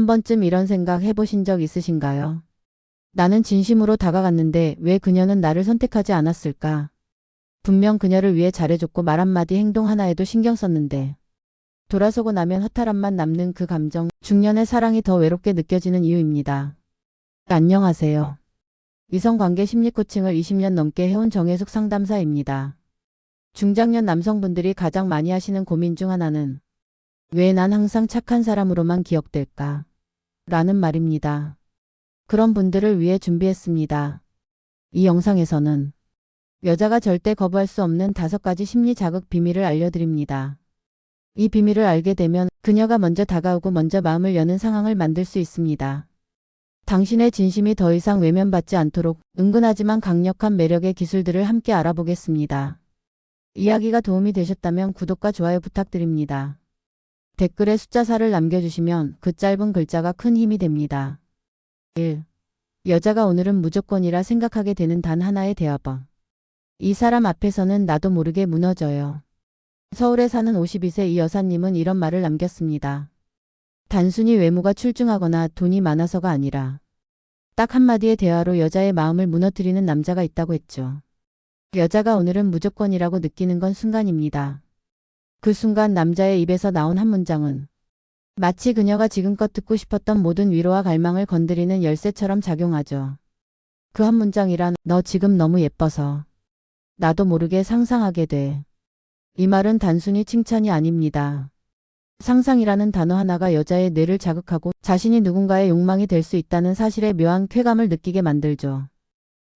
한 번쯤 이런 생각 해보신 적 있으신가요? 나는 진심으로 다가갔는데 왜 그녀는 나를 선택하지 않았을까? 분명 그녀를 위해 잘해줬고 말 한마디 행동 하나에도 신경 썼는데. 돌아서고 나면 허탈함만 남는 그 감정, 중년의 사랑이 더 외롭게 느껴지는 이유입니다. 안녕하세요. 이성관계 심리 코칭을 20년 넘게 해온 정혜숙 상담사입니다. 중장년 남성분들이 가장 많이 하시는 고민 중 하나는 왜 난 항상 착한 사람으로만 기억될까? 라는 말입니다. 그런 분들을 위해 준비했습니다. 이 영상에서는 여자가 절대 거부할 수 없는 5가지 심리 자극 비밀을 알려드립니다. 이 비밀을 알게 되면 그녀가 먼저 다가오고 먼저 마음을 여는 상황을 만들 수 있습니다. 당신의 진심이 더 이상 외면받지 않도록 은근하지만 강력한 매력의 기술들을 함께 알아보겠습니다. 이야기가 도움이 되셨다면 구독과 좋아요 부탁드립니다. 댓글에 숫자 4를 남겨주시면 그 짧은 글자가 큰 힘이 됩니다. 1. 여자가 오늘은 무조건이라 생각하게 되는 단 하나의 대화방. 이 사람 앞에서는 나도 모르게 무너져요. 서울에 사는 52세 이 여사님은 이런 말을 남겼습니다. 단순히 외모가 출중하거나 돈이 많아서가 아니라 딱 한마디의 대화로 여자의 마음을 무너뜨리는 남자가 있다고 했죠. 여자가 오늘은 무조건이라고 느끼는 건 순간입니다. 그 순간 남자의 입에서 나온 한 문장은 마치 그녀가 지금껏 듣고 싶었던 모든 위로와 갈망을 건드리는 열쇠처럼 작용하죠. 그 한 문장이란 너 지금 너무 예뻐서 나도 모르게 상상하게 돼. 이 말은 단순히 칭찬이 아닙니다. 상상이라는 단어 하나가 여자의 뇌를 자극하고 자신이 누군가의 욕망이 될 수 있다는 사실에 묘한 쾌감을 느끼게 만들죠.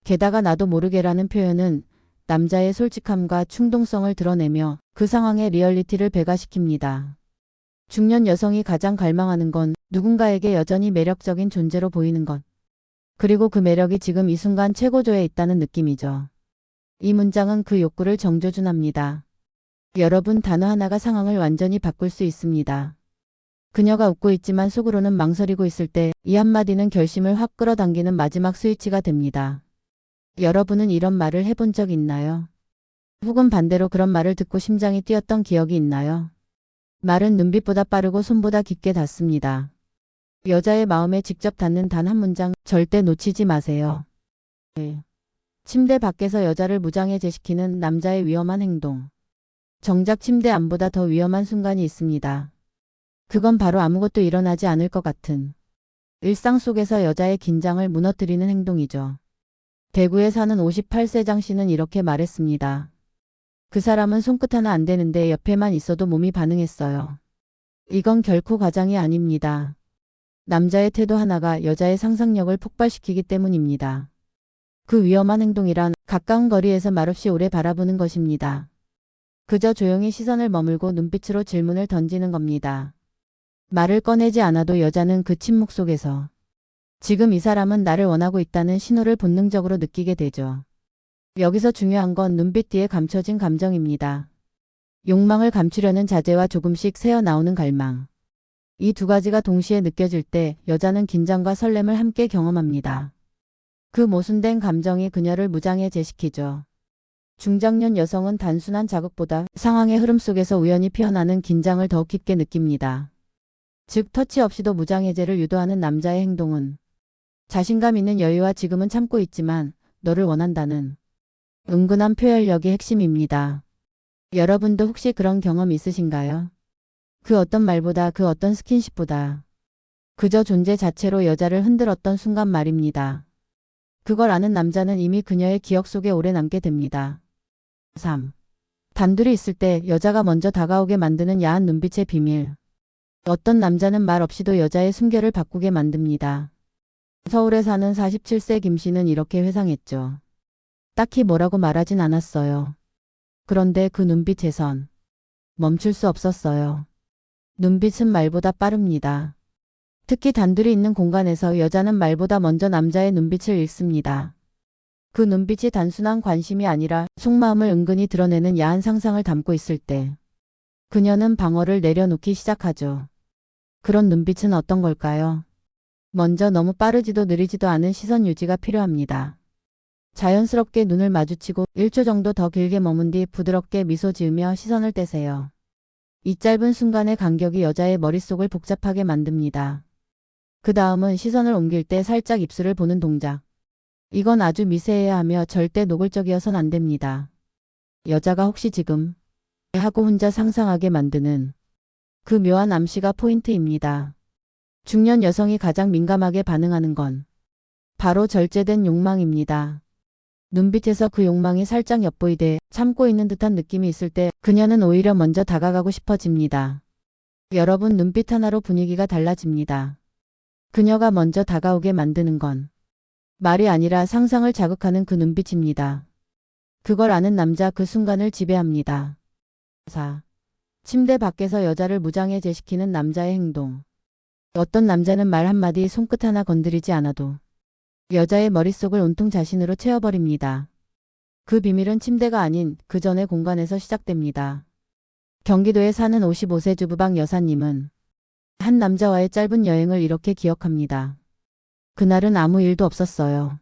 게다가 나도 모르게라는 표현은 남자의 솔직함과 충동성을 드러내며 그 상황의 리얼리티를 배가시킵니다. 중년 여성이 가장 갈망하는 건 누군가에게 여전히 매력적인 존재로 보이는 것. 그리고 그 매력이 지금 이 순간 최고조에 있다는 느낌이죠. 이 문장은 그 욕구를 정조준합니다. 여러분, 단어 하나가 상황을 완전히 바꿀 수 있습니다. 그녀가 웃고 있지만 속으로는 망설이고 있을 때 이 한마디는 결심을 확 끌어당기는 마지막 스위치가 됩니다. 여러분은 이런 말을 해본 적 있나요? 혹은 반대로 그런 말을 듣고 심장이 뛰었던 기억이 있나요? 말은 눈빛보다 빠르고 손보다 깊게 닿습니다. 여자의 마음에 직접 닿는 단 한 문장 절대 놓치지 마세요. 1. 침대 밖에서 여자를 무장해제시키는 남자의 위험한 행동. 정작 침대 안보다 더 위험한 순간이 있습니다. 그건 바로 아무것도 일어나지 않을 것 같은 일상 속에서 여자의 긴장을 무너뜨리는 행동이죠. 대구에 사는 58세 장 씨는 이렇게 말했습니다. 그 사람은 손끝 하나 안 되는데 옆에만 있어도 몸이 반응했어요. 이건 결코 과장이 아닙니다. 남자의 태도 하나가 여자의 상상력을 폭발시키기 때문입니다. 그 위험한 행동이란 가까운 거리에서 말없이 오래 바라보는 것입니다. 그저 조용히 시선을 머물고 눈빛으로 질문을 던지는 겁니다. 말을 꺼내지 않아도 여자는 그 침묵 속에서 지금 이 사람은 나를 원하고 있다는 신호를 본능적으로 느끼게 되죠. 여기서 중요한 건 눈빛 뒤에 감춰진 감정입니다. 욕망을 감추려는 자제와 조금씩 새어나오는 갈망. 이 두 가지가 동시에 느껴질 때 여자는 긴장과 설렘을 함께 경험합니다. 그 모순된 감정이 그녀를 무장해제시키죠. 중장년 여성은 단순한 자극보다 상황의 흐름 속에서 우연히 피어나는 긴장을 더욱 깊게 느낍니다. 즉 터치 없이도 무장해제를 유도하는 남자의 행동은 자신감 있는 여유와 지금은 참고 있지만 너를 원한다는 은근한 표현력이 핵심입니다. 여러분도 혹시 그런 경험 있으신가요? 그 어떤 말보다 그 어떤 스킨십보다 그저 존재 자체로 여자를 흔들었던 순간 말입니다. 그걸 아는 남자는 이미 그녀의 기억 속에 오래 남게 됩니다. 3. 단둘이 있을 때 여자가 먼저 다가오게 만드는 야한 눈빛의 비밀. 어떤 남자는 말 없이도 여자의 숨결을 바꾸게 만듭니다. 서울에 사는 47세 김 씨는 이렇게 회상했죠. 딱히 뭐라고 말하진 않았어요. 그런데 그 눈빛에선 멈출 수 없었어요. 눈빛은 말보다 빠릅니다. 특히 단둘이 있는 공간에서 여자는 말보다 먼저 남자의 눈빛을 읽습니다. 그 눈빛이 단순한 관심이 아니라 속마음을 은근히 드러내는 야한 상상을 담고 있을 때 그녀는 방어를 내려놓기 시작하죠. 그런 눈빛은 어떤 걸까요? 먼저 너무 빠르지도 느리지도 않은 시선 유지가 필요합니다. 자연스럽게 눈을 마주치고 1초 정도 더 길게 머문 뒤 부드럽게 미소 지으며 시선을 떼세요. 이 짧은 순간의 간격이 여자의 머릿속을 복잡하게 만듭니다. 그 다음은 시선을 옮길 때 살짝 입술을 보는 동작. 이건 아주 미세해야 하며 절대 노골적이어선 안 됩니다. 여자가 혹시 지금 하고 혼자 상상하게 만드는 그 묘한 암시가 포인트입니다. 중년 여성이 가장 민감하게 반응하는 건 바로 절제된 욕망입니다. 눈빛에서 그 욕망이 살짝 엿보이되 참고 있는 듯한 느낌이 있을 때 그녀는 오히려 먼저 다가가고 싶어집니다. 여러분, 눈빛 하나로 분위기가 달라집니다. 그녀가 먼저 다가오게 만드는 건 말이 아니라 상상을 자극하는 그 눈빛입니다. 그걸 아는 남자 그 순간을 지배합니다. 4. 침대 밖에서 여자를 무장해제시키는 남자의 행동. 어떤 남자는 말 한마디, 손끝 하나 건드리지 않아도 여자의 머릿속을 온통 자신으로 채워버립니다. 그 비밀은 침대가 아닌 그 전의 공간에서 시작됩니다. 경기도에 사는 55세 주부박 여사님은 한 남자와의 짧은 여행을 이렇게 기억합니다. 그날은 아무 일도 없었어요.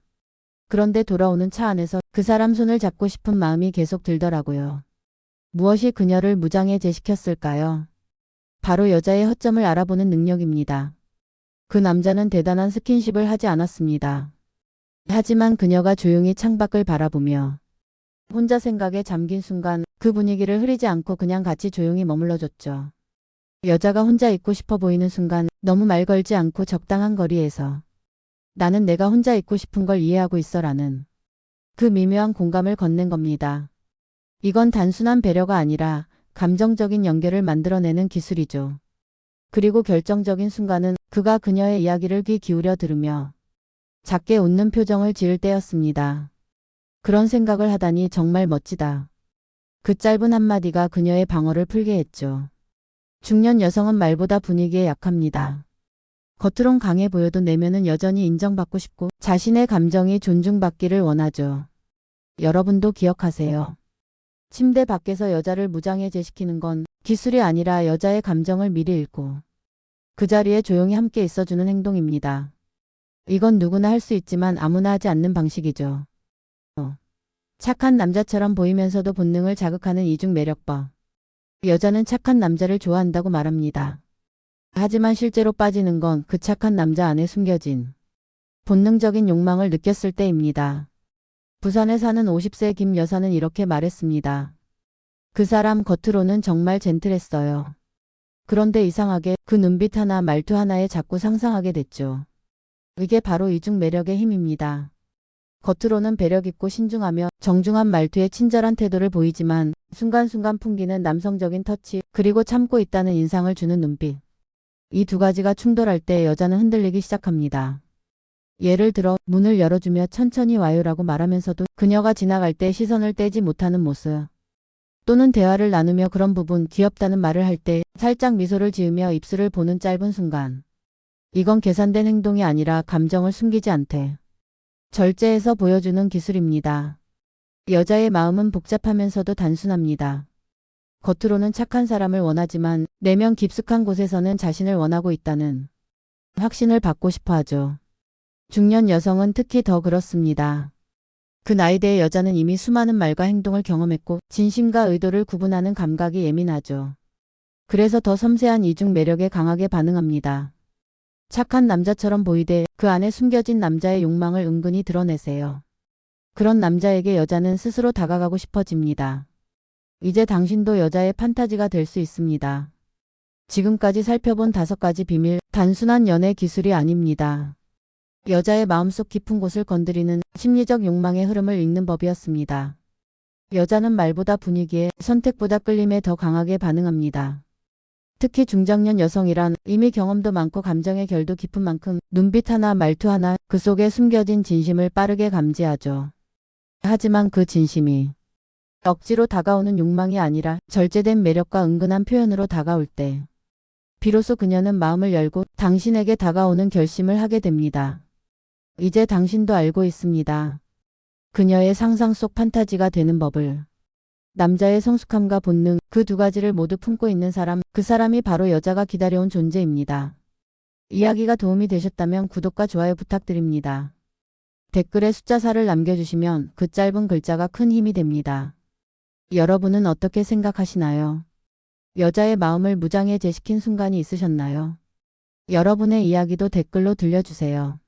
그런데 돌아오는 차 안에서 그 사람 손을 잡고 싶은 마음이 계속 들더라고요. 무엇이 그녀를 무장해제시켰을까요? 바로 여자의 허점을 알아보는 능력입니다. 그 남자는 대단한 스킨십을 하지 않았습니다. 하지만 그녀가 조용히 창밖을 바라보며 혼자 생각에 잠긴 순간 그 분위기를 흐리지 않고 그냥 같이 조용히 머물러줬죠. 여자가 혼자 있고 싶어 보이는 순간 너무 말 걸지 않고 적당한 거리에서 나는 내가 혼자 있고 싶은 걸 이해하고 있어라는 그 미묘한 공감을 건넨 겁니다. 이건 단순한 배려가 아니라 감정적인 연결을 만들어내는 기술이죠. 그리고 결정적인 순간은 그가 그녀의 이야기를 귀 기울여 들으며 작게 웃는 표정을 지을 때였습니다. 그런 생각을 하다니 정말 멋지다. 그 짧은 한마디가 그녀의 방어를 풀게 했죠. 중년 여성은 말보다 분위기에 약합니다. 겉으론 강해 보여도 내면은 여전히 인정받고 싶고 자신의 감정이 존중받기를 원하죠. 여러분도 기억하세요. 침대 밖에서 여자를 무장해제시키는 건 기술이 아니라 여자의 감정을 미리 읽고 그 자리에 조용히 함께 있어주는 행동입니다. 이건 누구나 할 수 있지만 아무나 하지 않는 방식이죠. 착한 남자처럼 보이면서도 본능을 자극하는 이중 매력법. 여자는 착한 남자를 좋아한다고 말합니다. 하지만 실제로 빠지는 건 그 착한 남자 안에 숨겨진 본능적인 욕망을 느꼈을 때입니다. 부산에 사는 50세 김 여사는 이렇게 말했습니다. 그 사람 겉으로는 정말 젠틀했어요. 그런데 이상하게 그 눈빛 하나, 말투 하나에 자꾸 상상하게 됐죠. 이게 바로 이중 매력의 힘입니다. 겉으로는 배려 깊고 신중하며 정중한 말투에 친절한 태도를 보이지만 순간순간 풍기는 남성적인 터치, 그리고 참고 있다는 인상을 주는 눈빛. 이 두 가지가 충돌할 때 여자는 흔들리기 시작합니다. 예를 들어 문을 열어주며 천천히 와요라고 말하면서도 그녀가 지나갈 때 시선을 떼지 못하는 모습. 또는 대화를 나누며 그런 부분, 귀엽다는 말을 할 때 살짝 미소를 지으며 입술을 보는 짧은 순간. 이건 계산된 행동이 아니라 감정을 숨기지 않되 절제해서 보여주는 기술입니다. 여자의 마음은 복잡하면서도 단순합니다. 겉으로는 착한 사람을 원하지만 내면 깊숙한 곳에서는 자신을 원하고 있다는 확신을 받고 싶어 하죠. 중년 여성은 특히 더 그렇습니다. 그 나이대의 여자는 이미 수많은 말과 행동을 경험했고 진심과 의도를 구분하는 감각이 예민하죠. 그래서 더 섬세한 이중 매력에 강하게 반응합니다. 착한 남자처럼 보이되 그 안에 숨겨진 남자의 욕망을 은근히 드러내세요. 그런 남자에게 여자는 스스로 다가가고 싶어집니다. 이제 당신도 여자의 판타지가 될 수 있습니다. 지금까지 살펴본 5가지 비밀, 단순한 연애 기술이 아닙니다. 여자의 마음속 깊은 곳을 건드리는 심리적 욕망의 흐름을 읽는 법이었습니다. 여자는 말보다 분위기에, 선택보다 끌림에 더 강하게 반응합니다. 특히 중장년 여성이란 이미 경험도 많고 감정의 결도 깊은 만큼 눈빛 하나, 말투 하나, 그 속에 숨겨진 진심을 빠르게 감지하죠. 하지만 그 진심이 억지로 다가오는 욕망이 아니라 절제된 매력과 은근한 표현으로 다가올 때 비로소 그녀는 마음을 열고 당신에게 다가오는 결심을 하게 됩니다. 이제 당신도 알고 있습니다. 그녀의 상상 속 판타지가 되는 법을. 남자의 성숙함과 본능, 그 두 가지를 모두 품고 있는 사람, 그 사람이 바로 여자가 기다려온 존재입니다. 이야기가 도움이 되셨다면 구독과 좋아요 부탁드립니다. 댓글에 숫자 4를 남겨주시면 그 짧은 글자가 큰 힘이 됩니다. 여러분은 어떻게 생각하시나요? 여자의 마음을 무장해제시킨 순간이 있으셨나요? 여러분의 이야기도 댓글로 들려주세요.